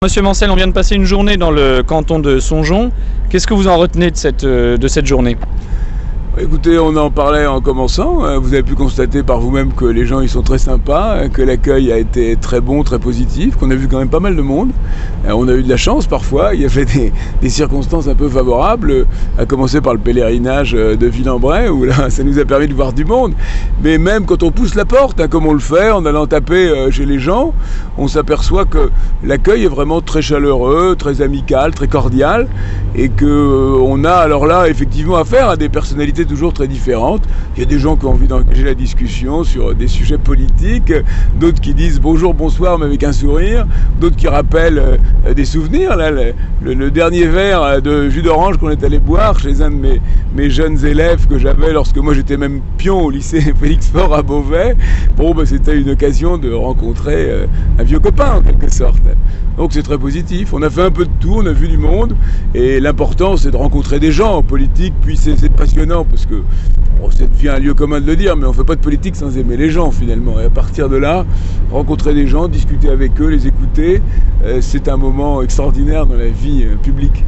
Monsieur Mancel, on vient de passer une journée dans le canton de Songeon. Qu'est-ce que vous en retenez de cette journée ? Écoutez, on en parlait en commençant. Vous avez pu constater par vous-même que les gens ils sont très sympas, que l'accueil a été très bon, très positif, qu'on a vu quand même pas mal de monde. On a eu de la chance parfois, il y avait des circonstances un peu favorables, à commencer par le pèlerinage de Ville-en-Bray, où là ça nous a permis de voir du monde. Mais même quand on pousse la porte, comme on le fait, en allant taper chez les gens, on s'aperçoit que l'accueil est vraiment très chaleureux, très amical, très cordial, et qu'on a alors là effectivement affaire à des personnalités toujours très différentes. Il y a des gens qui ont envie d'engager la discussion sur des sujets politiques, d'autres qui disent bonjour, bonsoir, mais avec un sourire, d'autres qui rappellent des souvenirs. Là, le dernier verre de jus d'orange qu'on est allé boire chez un de mes jeunes élèves que j'avais lorsque moi j'étais même pion au lycée Félix Faure à Beauvais, c'était une occasion de rencontrer un vieux copain en quelque sorte. Donc c'est très positif, on a fait un peu de tout, on a vu du monde, et l'important c'est de rencontrer des gens en politique, puis c'est passionnant, parce que ça devient un lieu commun de le dire, mais on ne fait pas de politique sans aimer les gens finalement, et à partir de là, rencontrer des gens, discuter avec eux, les écouter, c'est un moment extraordinaire dans la vie publique.